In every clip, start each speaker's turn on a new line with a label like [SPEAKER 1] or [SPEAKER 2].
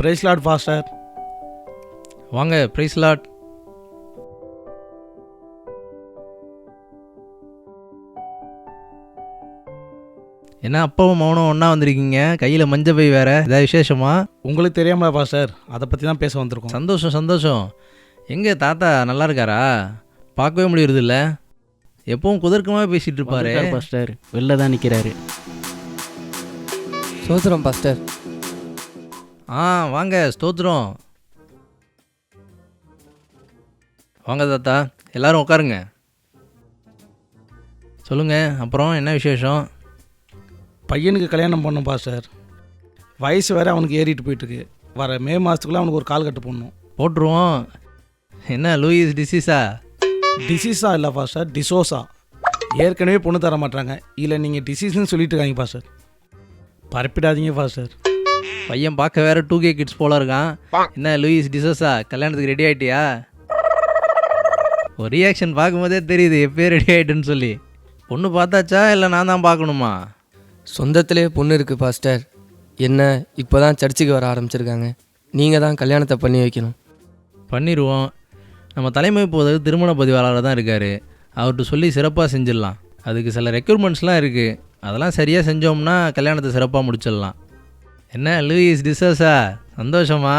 [SPEAKER 1] Price lord pastor.
[SPEAKER 2] வாங்க, praise lord. என்ன அப்பாவும் மௌனம் ஒன்றா வந்திருக்கீங்க, கையில் மஞ்சள் பை வேறு, ஏதாவது விசேஷமா?
[SPEAKER 1] உங்களுக்கு தெரியாமல பாஸ்டர், அதை பற்றி தான் பேச வந்திருக்கோம்.
[SPEAKER 2] சந்தோஷம் சந்தோஷம். எங்கே தாத்தா நல்லா இருக்காரா? பார்க்கவே முடியறது இல்லை. எப்பவும் குதர்க்கமாக பேசிகிட்டு இருப்பாரு.
[SPEAKER 3] பாஸ்டர் வெளில தான் நிற்கிறாரு.
[SPEAKER 4] சோதரம் பாஸ்டர்.
[SPEAKER 2] வாங்க, ஸ்தோத்திரம். வாங்க தாத்தா, எல்லாரும் உட்காருங்க. சொல்லுங்கள், அப்புறம் என்ன விசேஷம்?
[SPEAKER 1] பையனுக்கு கல்யாணம் பண்ணோம் பாஸ்டர். வயசு வேறு அவனுக்கு ஏறிட்டு போயிட்டுருக்கு. வர மே மாதத்துக்குள்ளே அவனுக்கு ஒரு கால் கட்டு போடணும்.
[SPEAKER 2] போட்டுருவோம். என்ன லூயிஸ் டிசீஸா?
[SPEAKER 1] டிசீஸா இல்லை பாஸ்டர், டிசோஸா. ஏற்கனவே பொண்ணு தர மாட்டாங்க, இல்லை நீங்கள் டிசீஸ்ன்னு சொல்லிட்டு இருக்காங்க பாஸ்டர். பரப்பிடாதீங்க பாஸ்டர்.
[SPEAKER 2] பையன் பார்க்க வேற 2K கிட்ஸ் போல இருக்கான். என்ன லூயிஸ் டிசோஸா, கல்யாணத்துக்கு ரெடி ஆகிட்டியா? ஒரு ரியாக்ஷன் பார்க்கும்போதே தெரியுது எப்பயே ரெடி ஆகிட்டுன்னு சொல்லி. பொண்ணு பார்த்தாச்சா இல்லை நான் தான் பார்க்கணுமா?
[SPEAKER 4] சொந்தத்திலே பொண்ணு இருக்குது பாஸ்டர். என்ன இப்போ தான் சர்ச்சுக்கு வர ஆரம்பிச்சிருக்காங்க. நீங்கள் தான் கல்யாணத்தை பண்ணி வைக்கணும்.
[SPEAKER 2] பண்ணிடுவோம். நம்ம தலைமை இப்போது திருமண பதிவாளராக தான் இருக்கார். அவர்கிட்ட சொல்லி சிறப்பாக செஞ்சிடலாம். அதுக்கு சில ரெக்யூர்மெண்ட்ஸ்லாம் இருக்குது. அதெல்லாம் சரியாக செஞ்சோம்னா கல்யாணத்தை சிறப்பாக முடிச்சிடலாம். என்ன லூயிஸ் டிசோஸா, சந்தோஷமா?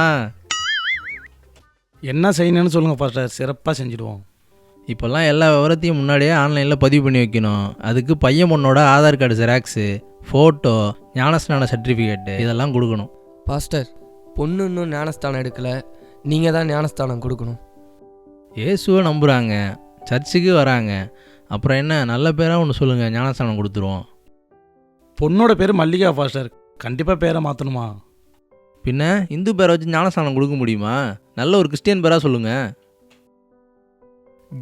[SPEAKER 1] என்ன செய்யணும்னு சொல்லுங்கள் பாஸ்டர், சிறப்பாக செஞ்சுடுவோம்.
[SPEAKER 2] இப்போல்லாம் எல்லா விவரத்தையும் முன்னாடியே ஆன்லைனில் பதிவு பண்ணி வைக்கணும். அதுக்கு பையன் பொண்ணோட ஆதார் கார்டு ஜெராக்ஸு, ஃபோட்டோ, ஞானஸ்நான சர்டிஃபிகேட்டு இதெல்லாம் கொடுக்கணும்.
[SPEAKER 4] பாஸ்டர், பொண்ணு இன்னும் ஞானஸ்தானம் எடுக்கலை. நீங்கள் தான் ஞானஸ்தானம் கொடுக்கணும்.
[SPEAKER 2] இயேசுவை நம்புகிறாங்க, சர்ச்சுக்கு வராங்க. அப்புறம் என்ன, நல்ல பேராக ஒன்று சொல்லுங்கள், ஞானஸ்தானம் கொடுத்துருவோம்.
[SPEAKER 1] பொண்ணோட பேர் மல்லிகா பாஸ்டர். கண்டிப்பாக பேரை மாற்றணுமா?
[SPEAKER 2] பின்ன இந்து பேரை வச்சு ஞானஸ்தானம் கொடுக்க முடியுமா? நல்ல ஒரு கிறிஸ்டியன் பேராக சொல்லுங்கள்.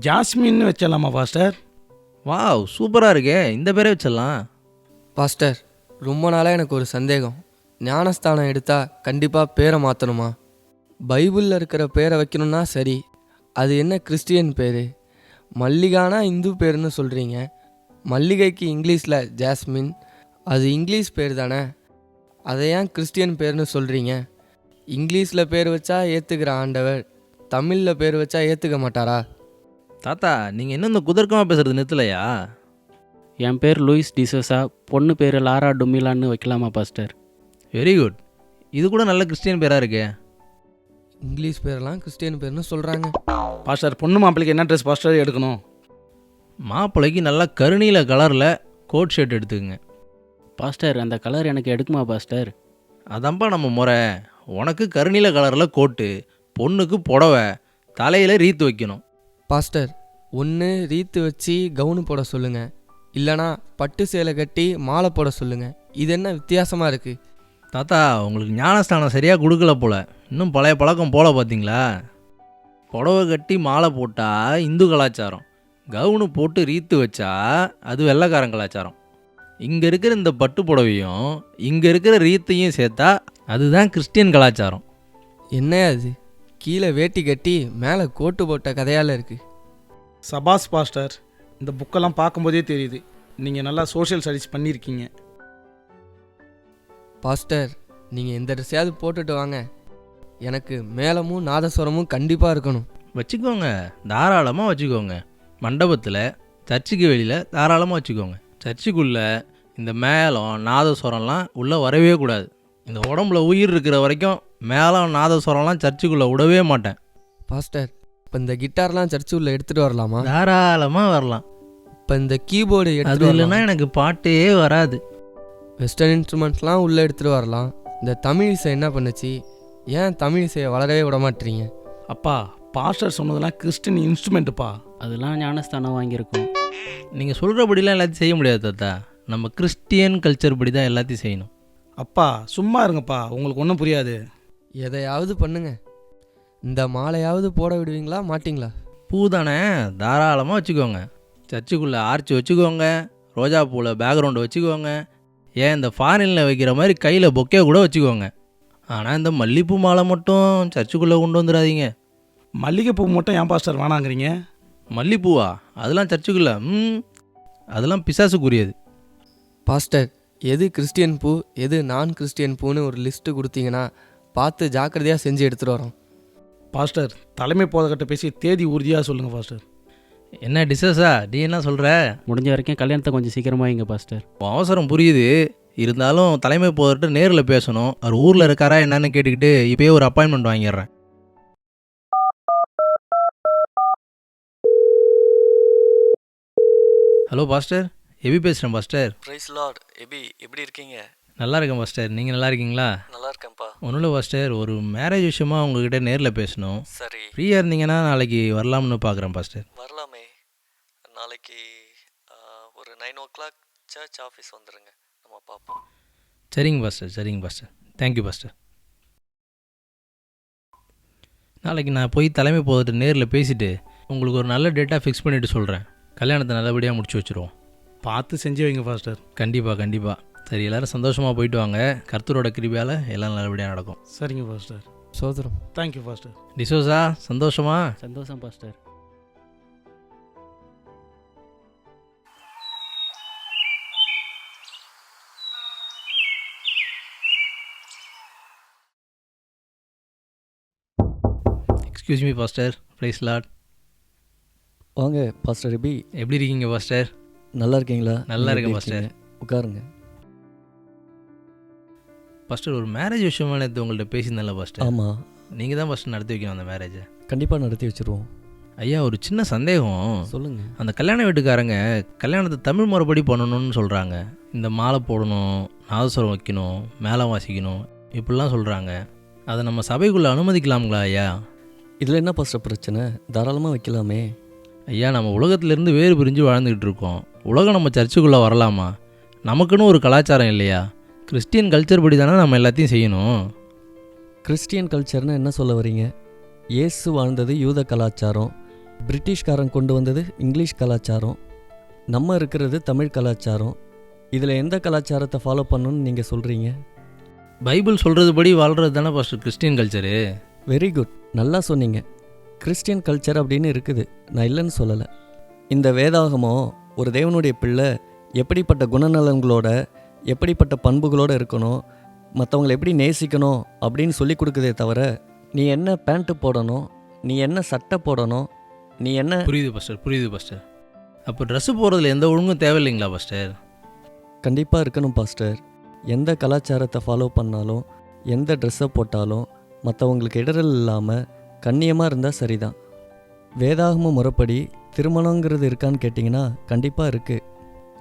[SPEAKER 1] ஜாஸ்மின்னு வச்சிடலாமா பாஸ்டர்?
[SPEAKER 2] வாவ், சூப்பராக இருக்கே, இந்த பேரே வச்சிடலாம்.
[SPEAKER 4] பாஸ்டர், ரொம்ப நாளாக எனக்கு ஒரு சந்தேகம். ஞானஸ்தானம் எடுத்தால் கண்டிப்பாக பேரை மாற்றணுமா? பைபிளில் இருக்கிற பேரை வைக்கணும்னா சரி, அது என்ன கிறிஸ்டியன் பேர்? மல்லிகானா இந்து பேருன்னு சொல்கிறீங்க. மல்லிகைக்கு இங்கிலீஷில் ஜாஸ்மின், அது இங்கிலீஷ் பேர் தானே. அதை ஏன் கிறிஸ்டியன் பேர்னு சொல்கிறீங்க? இங்கிலீஷில் பேர் வச்சா ஏற்றுக்கிற ஆண்டவர், தமிழில் பேர் வச்சா ஏற்றுக்க மாட்டாரா?
[SPEAKER 2] தாத்தா, நீங்கள் இன்னும் இந்த குதர்க்கமாக பேசுகிறது நிறுத்தலையா?
[SPEAKER 3] என் பேர் லூயிஸ் டிசோஸா, பொண்ணு பேர் லாரா டுமிலான்னு வைக்கலாமா பாஸ்டர்?
[SPEAKER 2] Very good. இது கூட நல்ல கிறிஸ்டியன் பேராக இருக்கே.
[SPEAKER 4] இங்கிலீஷ் பேரெல்லாம் கிறிஸ்டியன் பேர்னு சொல்கிறாங்க.
[SPEAKER 1] பாஸ்டர், பொண்ணு மாப்பிள்ளைக்கு என்ன ட்ரெஸ் பாஸ்டர் எடுக்கணும்?
[SPEAKER 2] மாப்பிள்ளைக்கு நல்லா கருநீல கலரில் கோட் ஷர்ட் எடுத்துக்கங்க.
[SPEAKER 3] பாஸ்டர், அந்த கலர் எனக்கு எடுக்குமா பாஸ்டர்?
[SPEAKER 2] அதான்ப்பா நம்ம முறை. உனக்கு கருநீல கலரில் கோட்டு, பொண்ணுக்கு புடவை, தலையில் ரீத்து வைக்கணும்.
[SPEAKER 4] பாஸ்டர், ஒன்று ரீத்து வச்சு கவுனு போட சொல்லுங்கள், இல்லைனா பட்டு சேலை கட்டி மாலை போட சொல்லுங்கள். இது என்ன வித்தியாசமாக இருக்குது?
[SPEAKER 2] தாத்தா, உங்களுக்கு ஞானஸ்தானம் சரியாக கொடுக்கல போல். இன்னும் பழைய பழக்கம் போல் பார்த்தீங்களா? புடவை கட்டி மாலை போட்டால் இந்து கலாச்சாரம், கவுனு போட்டு ரீத்து வச்சா அது வெள்ளைக்காரன் கலாச்சாரம். இங்கே இருக்கிற இந்த பட்டு புடவையும் இங்கே இருக்கிற ரீத்தையும் சேர்த்தா அதுதான் கிறிஸ்டியன் கலாச்சாரம்.
[SPEAKER 4] என்ன அது? கீழே வேட்டி கட்டி மேலே கோட்டு போட்ட கதையால் இருக்குது.
[SPEAKER 1] சபாஸ் பாஸ்டர், இந்த புக்கெல்லாம் பார்க்கும்போதே தெரியுது நீங்கள் நல்லா சோஷியல் ஸ்டடீஸ் பண்ணியிருக்கீங்க.
[SPEAKER 4] பாஸ்டர், நீங்கள் எந்த ட்ரெஸ்ஸையாவது போட்டுட்டு வாங்க, எனக்கு மேளமும் நாதஸ்வரமும் கண்டிப்பாக இருக்கணும்.
[SPEAKER 2] வச்சுக்கோங்க, தாராளமாக வச்சுக்கோங்க. மண்டபத்தில், சர்ச்சுக்கு வெளியில் தாராளமாக வச்சுக்கோங்க. சர்ச்சுக்குள்ளே இந்த மேளம் நாதஸ்வரம்லாம் உள்ளே வரவே கூடாது. இந்த உடம்புல உயிர் இருக்கிற வரைக்கும் மேளம் நாதஸ்வரம்லாம் சர்ச்சுக்குள்ளே விடவே மாட்டேன்.
[SPEAKER 4] பாஸ்டர், இப்போ இந்த கிட்டார்லாம் சர்ச்சு உள்ள எடுத்துகிட்டு வரலாமா?
[SPEAKER 2] தாராளமாக வரலாம்.
[SPEAKER 4] இப்போ இந்த கீபோர்டு
[SPEAKER 2] அது
[SPEAKER 4] எடுத்துகிட்டு
[SPEAKER 2] இல்லைன்னா
[SPEAKER 4] வரலாம்.
[SPEAKER 2] எனக்கு பாட்டே வராது.
[SPEAKER 4] வெஸ்டர்ன் இன்ஸ்ட்ருமெண்ட்ஸ்லாம் உள்ளே எடுத்துகிட்டு வரலாம். இந்த தமிழ் இசை என்ன பண்ணுச்சு? ஏன் தமிழ் இசையை வளரவே விட மாட்டீங்க?
[SPEAKER 1] அப்பா, பாஸ்டர் சொன்னதெல்லாம் கிறிஸ்டின் இன்ஸ்ட்ருமெண்ட்டுப்பா.
[SPEAKER 3] அதெல்லாம் ஞானஸ்தானம் வாங்கியிருக்கோம்.
[SPEAKER 2] நீங்கள் சொல்கிறபடிலாம் எல்லாத்தையும் செய்ய முடியாது தாத்தா. நம்ம கிறிஸ்டியன் கல்ச்சர் படி தான் எல்லாத்தையும் செய்யணும்.
[SPEAKER 1] அப்பா சும்மா இருங்கப்பா, உங்களுக்கு ஒன்றும் புரியாது.
[SPEAKER 4] எதையாவது பண்ணுங்க. இந்த மாலையாவது போட விடுவீங்களா மாட்டிங்களா?
[SPEAKER 2] பூ தானே, தாராளமாக வச்சுக்கோங்க. சர்ச்சுக்குள்ளே ஆர்ச்சி வச்சுக்கோங்க, ரோஜா பூவில் பேக்ரவுண்டு வச்சுக்கோங்க. ஏன் இந்த ஃபாரினில் வைக்கிற மாதிரி கையில் பொக்கே கூட வச்சுக்கோங்க. ஆனால் இந்த மல்லிகைப்பூ மாலை மட்டும் சர்ச்சுக்குள்ளே கொண்டு வந்துடாதீங்க.
[SPEAKER 1] மல்லிகைப்பூ மட்டும் ஏன் பாஸ்டர் வேணாங்கிறீங்க?
[SPEAKER 2] மல்லிப்பூவா? அதெல்லாம் சர்ச்சுக்குள்ளே அதெல்லாம் பிசாசுக்குரியது.
[SPEAKER 4] பாஸ்டர், எது கிறிஸ்டியன் பூ எது நான் கிறிஸ்டியன் பூன்னு ஒரு லிஸ்ட்டு கொடுத்தீங்கன்னா பார்த்து ஜாக்கிரதையாக செஞ்சு எடுத்துகிட்டு வரோம்.
[SPEAKER 1] பாஸ்டர் தலைமை போதகட்ட பேசி தேதி உறுதியாக சொல்லுங்கள் பாஸ்டர்.
[SPEAKER 2] என்ன டிசஸா நீ என்ன சொல்கிற?
[SPEAKER 3] முடிஞ்ச வரைக்கும் கல்யாணத்தை கொஞ்சம் சீக்கிரமாக வைங்க பாஸ்டர்.
[SPEAKER 2] அவசரம் புரியுது, இருந்தாலும் தலைமை போதர்கிட்ட நேரில் பேசணும். அவர் ஊரில் இருக்காரா என்னன்னு கேட்டுக்கிட்டு இப்போயே ஒரு அப்பாயின்மெண்ட் வாங்கிடுறேன். ஹலோ பாஸ்டர், எபி பேசுகிறேன் பாஸ்டர்.
[SPEAKER 5] Price Lord. எப்படி இருக்கீங்க?
[SPEAKER 2] நல்லா இருக்கேன் பாஸ்டர், நீங்கள் நல்லா இருக்கீங்களா?
[SPEAKER 5] நல்லா இருக்கேன்ப்பா.
[SPEAKER 2] ஒன்றும் இல்லை பாஸ்டர், ஒரு மேரேஜ் விஷயமா உங்ககிட்ட நேரில் பேசணும்.
[SPEAKER 5] சரி,
[SPEAKER 2] ஃப்ரீயாக இருந்தீங்கன்னா நாளைக்கு வரலாம்னு பார்க்குறேன் பாஸ்டர்.
[SPEAKER 5] வரலாமே. நாளைக்கு ஒரு 9 o'clock சர்ச் ஆஃபீஸ் வந்துடுங்க, நம்ம பார்ப்போம்.
[SPEAKER 2] சரிங்க பாஸ்டர், சரிங்க பாஸ்டர், தேங்க்யூ பாஸ்டர். நாளைக்கு நான் போய் தலைமை போதுட்டு நேரில் பேசிவிட்டு உங்களுக்கு ஒரு நல்ல டேட்டாக ஃபிக்ஸ் பண்ணிவிட்டு சொல்கிறேன். கல்யாணத்தை நல்லபடியாக முடிச்சு வச்சுருவோம்.
[SPEAKER 1] பார்த்து செஞ்சு வைங்க பாஸ்டர்.
[SPEAKER 2] கண்டிப்பாக கண்டிப்பாக. சரி, எல்லோரும் சந்தோஷமாக போயிட்டு வாங்க. கர்த்தரோட கிருபையால் எல்லாம் நல்லபடியாக நடக்கும்.
[SPEAKER 1] சரிங்க பாஸ்டர்.
[SPEAKER 4] சோதரம்.
[SPEAKER 1] Thank you pastor.
[SPEAKER 2] டிசோஸா சந்தோஷமா?
[SPEAKER 3] சந்தோஷம் pastor.
[SPEAKER 2] Excuse me pastor, praise lord.
[SPEAKER 5] வாங்க பாஸ்டர் எபி.
[SPEAKER 2] எப்படி இருக்கீங்க பாஸ்டர்?
[SPEAKER 5] நல்லா இருக்கீங்களா?
[SPEAKER 2] நல்லா இருக்கேன் பாஸ்டர்.
[SPEAKER 5] உட்காருங்க.
[SPEAKER 2] பாஸ்டர், ஒரு மேரேஜ் விஷயமா நேற்று உங்கள்கிட்ட பேசியிருந்தேன்ல பாஸ்டர்.
[SPEAKER 5] ஆமாம்,
[SPEAKER 2] நீங்கள் தான் ஃபஸ்ட்டு நடத்தி வைக்கணும் அந்த மேரேஜை.
[SPEAKER 5] கண்டிப்பாக நடத்தி வச்சுருவோம்.
[SPEAKER 2] ஐயா, ஒரு சின்ன சந்தேகம்.
[SPEAKER 5] சொல்லுங்கள்.
[SPEAKER 2] அந்த கல்யாண வீட்டுக்காரங்க கல்யாணத்தை தமிழ் முறைப்படி பண்ணணும்னு சொல்கிறாங்க. இந்த மாலை போடணும், நாதஸ்வரம் வைக்கணும், மேளம் வாசிக்கணும், இப்படிலாம் சொல்கிறாங்க. அதை நம்ம சபைக்குள்ளே அனுமதிக்கலாம்களா ஐயா?
[SPEAKER 5] இதில் என்ன பாஸ்டர் பிரச்சனை? தாராளமாக வைக்கலாமே.
[SPEAKER 2] ஐயா, நம்ம உலகத்திலேருந்து வேறு பிரிஞ்சு வாழ்ந்துக்கிட்டு இருக்கோம். உலகம் நம்ம சர்ச்சுக்குள்ளே வரலாமா? நமக்குன்னு ஒரு கலாச்சாரம் இல்லையா? கிறிஸ்டியன் கல்ச்சர் படி தானே நம்ம எல்லாத்தையும் செய்யணும்.
[SPEAKER 5] கிறிஸ்டியன் கல்ச்சர்னு என்ன சொல்ல வரீங்க? இயேசு வாழ்ந்தது யூத கலாச்சாரம், பிரிட்டிஷ்காரன் கொண்டு வந்தது இங்கிலீஷ் கலாச்சாரம், நம்ம இருக்கிறது தமிழ் கலாச்சாரம். இதில் எந்த கலாச்சாரத்தை ஃபாலோ பண்ணணும்னு நீங்கள் சொல்கிறீங்க?
[SPEAKER 2] பைபிள் சொல்கிறது படி வாழ்கிறது தானே first Christian culture.
[SPEAKER 5] Very good, நல்லா சொன்னீங்க. கிறிஸ்டியன் கல்ச்சர் அப்படின்னு இருக்குது, நான் இல்லைன்னு சொல்லலை. இந்த வேதாகமம் ஒரு தேவனுடைய பிள்ளை எப்படிப்பட்ட குணநலன்களோட எப்படிப்பட்ட பண்புகளோடு இருக்கணும், மற்றவங்களை எப்படி நேசிக்கணும் அப்படின்னு சொல்லி கொடுக்குதே தவிர நீ என்ன பேண்ட்டு போடணும், நீ என்ன சட்டை போடணும், நீ என்ன...
[SPEAKER 2] புரியுது பாஸ்டர், புரியுது பாஸ்டர். அப்போ ட்ரெஸ்ஸு போடுறதுல எந்த ஒழுங்கும் தேவையில்லைங்களா பாஸ்டர்?
[SPEAKER 5] கண்டிப்பாக இருக்கணும் பாஸ்டர். எந்த கலாச்சாரத்தை ஃபாலோ பண்ணாலும், எந்த ட்ரெஸ்ஸை போட்டாலும் மற்றவங்களுக்கு இடரல் இல்லாமல் கண்ணியமாக இருந்தால் சரிதான். வேதாகம முறைப்படி திருமணங்கிறது இருக்கான்னு கேட்டிங்கன்னா கண்டிப்பாக இருக்குது.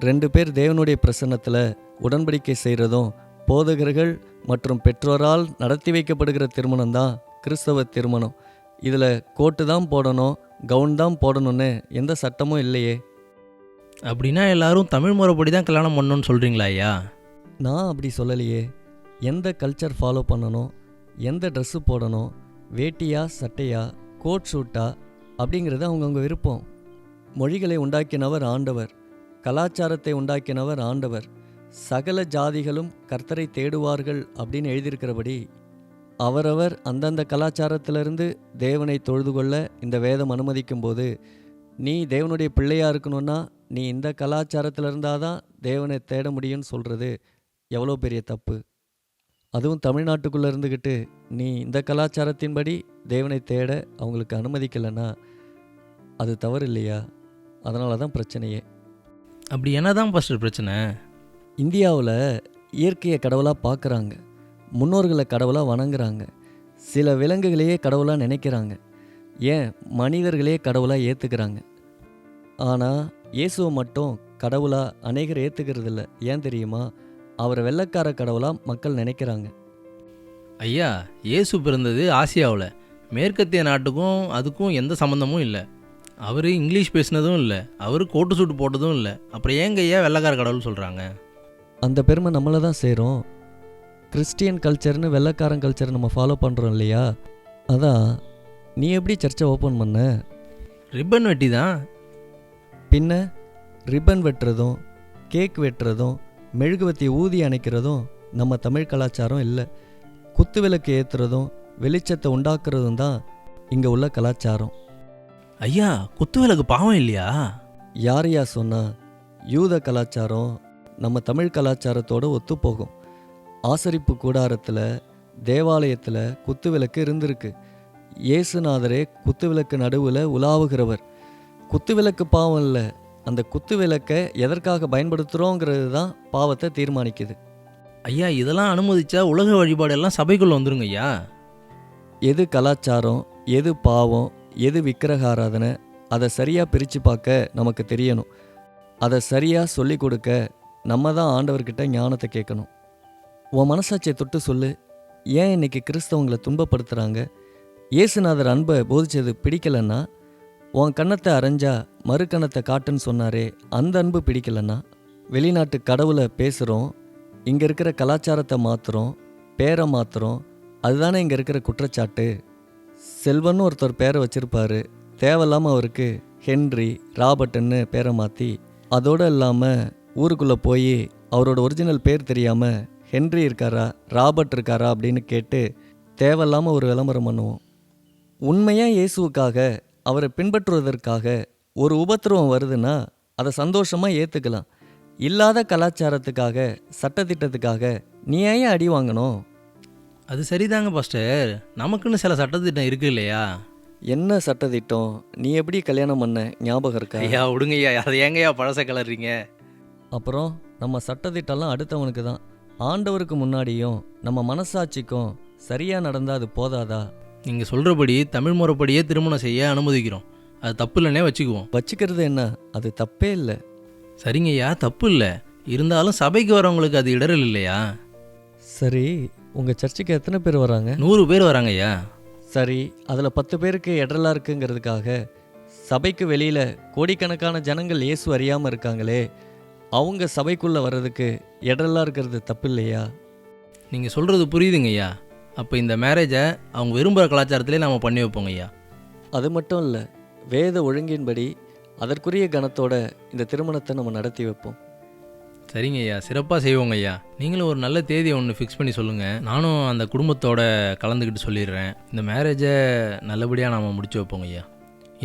[SPEAKER 5] 2 பேர் தேவனுடைய பிரசன்னத்தில் உடன்படிக்கை செய்கிறதும் போதகர்கள் மற்றும் பெற்றோரால் நடத்தி வைக்கப்படுகிற திருமணம் தான் கிறிஸ்தவ திருமணம். இதில் கோட்டு தான் போடணும், கவுன் தான் போடணும்னு எந்த சட்டமும் இல்லையே.
[SPEAKER 2] அப்படின்னா எல்லாரும் தமிழ் முறைப்படி தான் கல்யாணம் பண்ணணும்னு சொல்கிறீங்களா ஐயா?
[SPEAKER 5] நான் அப்படி சொல்லலையே. எந்த கல்ச்சர் ஃபாலோ பண்ணணும், எந்த ட்ரெஸ்ஸு போடணும், வேட்டியா சட்டையா கோட் ஷூட்டா அப்படிங்கிறது அவங்கவுங்க விருப்பம். மொழிகளை உண்டாக்கினவர் ஆண்டவர், கலாச்சாரத்தை உண்டாக்கினவர் ஆண்டவர். சகல ஜாதிகளும் கர்த்தரை தேடுவார்கள் அப்படின்னு எழுதியிருக்கிறபடி அவரவர் அந்தந்த கலாச்சாரத்திலிருந்து தேவனை தொழுது கொள்ள இந்த வேதம் அனுமதிக்கும் போது, நீ தேவனுடைய பிள்ளையாக இருக்கணும்னா நீ இந்த கலாச்சாரத்தில் இருந்தால் தான் தேவனை தேட முடியும்னு சொல்கிறது எவ்வளோ பெரிய தப்பு. அதுவும் தமிழ்நாட்டுக்குள்ளே இருந்துக்கிட்டு நீ இந்த கலாச்சாரத்தின்படி தேவனை தேட அவங்களுக்கு அனுமதிக்கலைன்னா அது தவறு இல்லையா? அதனால தான் பிரச்சனையே.
[SPEAKER 2] அப்படி என்ன தான் பாஸ்டர் பிரச்சனை?
[SPEAKER 5] இந்தியாவில் இயற்கையை கடவுளாக பார்க்குறாங்க, முன்னோர்களை கடவுளாக வணங்குறாங்க, சில விலங்குகளையே கடவுளாக நினைக்கிறாங்க, ஏன் மனிதர்களே கடவுளாக ஏற்றுக்கிறாங்க. ஆனால் இயேசுவை மட்டும் கடவுளாக அநேகர் ஏற்றுக்கிறது இல்லை. ஏன் தெரியுமா? அவரை வெள்ளைக்கார கடவுளாக மக்கள் நினைக்கிறாங்க.
[SPEAKER 2] ஐயா, இயேசு பிறந்தது ஆசியாவில். மேற்கத்திய நாட்டுக்கும் அதுக்கும் எந்த சம்மந்தமும் இல்லை. அவர் இங்கிலீஷ் பேசினதும் இல்லை, அவர் கோட்டு சூட்டு போட்டதும் இல்லை. அப்புறம் ஏங்க ஐயா வெள்ளைக்கார கடவுள் சொல்கிறாங்க?
[SPEAKER 5] அந்த பெருமை நம்மளை தான் சேரும். கிறிஸ்டியன் கல்ச்சர்னு வெள்ளைக்காரன் கல்ச்சர் நம்ம ஃபாலோ பண்ணுறோம் இல்லையா? அதான் நீ எப்படி சர்ச்சை ஓப்பன் பண்ண?
[SPEAKER 2] ரிப்பன் வெட்டி தான்.
[SPEAKER 5] பின்ன ரிப்பன் வெட்டுறதும் கேக் வெட்டுறதும் மெழுகுவத்தி ஊதி அணைக்கிறதும் நம்ம தமிழ் கலாச்சாரம் இல்லை. குத்து விளக்கு ஏற்றுறதும் வெளிச்சத்தை உண்டாக்குறதும் தான் இங்கே உள்ள கலாச்சாரம்.
[SPEAKER 2] ஐயா, குத்து விளக்கு பாவம் இல்லையா?
[SPEAKER 5] யாரையா சொன்னா? யூத கலாச்சாரம் நம்ம தமிழ் கலாச்சாரத்தோடு ஒத்துப்போகும். ஆசரிப்பு கூடாரத்தில் தேவாலயத்தில் குத்துவிளக்கு இருந்திருக்கு. இயேசுநாதரே குத்துவிளக்கு நடுவில் உலாவுகிறவர். குத்துவிளக்கு பாவம் இல்லை, அந்த குத்துவிளக்கை எதற்காக பயன்படுத்துகிறோங்கிறது தான் பாவத்தை தீர்மானிக்குது.
[SPEAKER 2] ஐயா இதெல்லாம் அனுமதிச்சா உலக வழிபாடெல்லாம் சபைக்குள்ளே வந்துருங்க ஐயா.
[SPEAKER 5] எது கலாச்சாரம், எது பாவம், எது விக்கிரக ஆராதனை, அதை சரியாக பிரித்து பார்க்க நமக்கு தெரியணும். அதை சரியாக சொல்லி கொடுக்க நம்ம தான் ஆண்டவர்கிட்ட ஞானத்தை கேட்கணும். உன் மனசாட்சியை தொட்டு சொல்லு, ஏன் இன்னைக்கு கிறிஸ்தவங்களை துன்பப்படுத்துகிறாங்க? இயேசுநாதர் அன்பை போதிச்சது பிடிக்கலன்னா, உன் கண்ணத்தை அரைஞ்சா மறு கண்ணத்தை காட்டுன்னு சொன்னாரே அந்த அன்பு பிடிக்கலன்னா, வெளிநாட்டு கடவுளை பேசுகிறோம், இங்கே இருக்கிற கலாச்சாரத்தை மாற்றுறோம், பேரை மாற்றுறோம், அதுதானே இங்கே இருக்கிற குற்றச்சாட்டு. செல்வன்னு ஒருத்தர் பேரை வச்சுருப்பாரு, தேவையில்லாமல் அவருக்கு ஹென்றி ராபர்ட்ன்னு பேரை மாற்றி, அதோடு இல்லாமல் ஊருக்குள்ளே போய் அவரோட ஒரிஜினல் பேர் தெரியாமல் ஹென்றி இருக்காரா ராபர்ட் இருக்காரா அப்படின்னு கேட்டு தேவையில்லாமல் ஒரு விளம்பரம் பண்ணுவோம். உண்மையாக இயேசுவுக்காக அவரை பின்பற்றுவதற்காக ஒரு உபத்திரவம் வருதுன்னா அதை சந்தோஷமாக ஏற்றுக்கலாம். இல்லாத கலாச்சாரத்துக்காக சட்டத்திட்டத்துக்காக நீ ஏன் அடி வாங்கணும்?
[SPEAKER 2] அது சரிதாங்க பாஸ்டர், நமக்குன்னு சில சட்டத்திட்டம் இருக்கு இல்லையா?
[SPEAKER 5] என்ன சட்டத்திட்டம்? நீ எப்படி கல்யாணம் பண்ண ஞாபகம் இருக்கா?
[SPEAKER 2] ஐயா விடுங்க ஐயா, அதை ஏங்கய்யா பழச கலர்றீங்க?
[SPEAKER 5] அப்புறம் நம்ம சட்டத்திட்டம்லாம் அடுத்தவனுக்கு தான். ஆண்டவருக்கு முன்னாடியும் நம்ம மனசாட்சிக்கும் சரியாக நடந்தால் அது போதாதா?
[SPEAKER 2] நீங்கள் சொல்கிறபடி தமிழ் முறைப்படியே திருமணம் செய்ய அனுமதிக்கிறோம், அது தப்பு இல்லைன்னே வச்சுக்குவோம்.
[SPEAKER 5] வச்சுக்கிறது என்ன, அது தப்பே இல்லை.
[SPEAKER 2] சரிங்க ஐயா, தப்பு இல்லை, இருந்தாலும் சபைக்கு வரவங்களுக்கு அது இடரல் இல்லையா?
[SPEAKER 5] சரி, உங்கள் சர்ச்சுக்கு எத்தனை பேர் வராங்க?
[SPEAKER 2] 100 பேர் வராங்க ஐயா.
[SPEAKER 5] சரி, அதில் 10 பேருக்கு இடரலாக இருக்குங்கிறதுக்காக சபைக்கு வெளியில் கோடிக்கணக்கான ஜனங்கள் இயேசு அறியாமல் இருக்காங்களே, அவங்க சபைக்குள்ளே வர்றதுக்கு இடரலாக இருக்கிறது தப்பு இல்லையா?
[SPEAKER 2] நீங்கள் சொல்கிறது புரியுதுங்க ஐயா. அப்போ இந்த மேரேஜை அவங்க விரும்புகிற கலாச்சாரத்திலே நாம் பண்ணி வைப்போங்க ஐயா.
[SPEAKER 5] அது மட்டும் இல்லை, வேத ஒழுங்கின்படி அதற்குரிய கணத்தோட இந்த திருமணத்தை நம்ம நடத்தி வைப்போம்.
[SPEAKER 2] சரிங்க ஐயா, சிறப்பாக செய்வோங்க ஐயா. நீங்களும் ஒரு நல்ல தேதியை ஒன்று ஃபிக்ஸ் பண்ணி சொல்லுங்கள், நானும் அந்த குடும்பத்தோட கலந்துக்கிட்டு சொல்லிடுறேன். இந்த மேரேஜை நல்லபடியாக நாம் முடிச்சு வைப்போங்க ஐயா.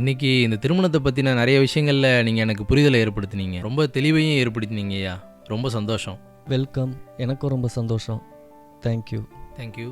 [SPEAKER 2] இன்றைக்கி இந்த திருமணத்தை பற்றின நிறைய விஷயங்களில் நீங்கள் எனக்கு புரிதலை ஏற்படுத்தினீங்க, ரொம்ப தெளிவையும் ஏற்படுத்தினீங்க ஐயா. ரொம்ப சந்தோஷம்.
[SPEAKER 5] வெல்கம். எனக்கும் ரொம்ப சந்தோஷம். தேங்க்யூ.
[SPEAKER 2] தேங்க்யூ.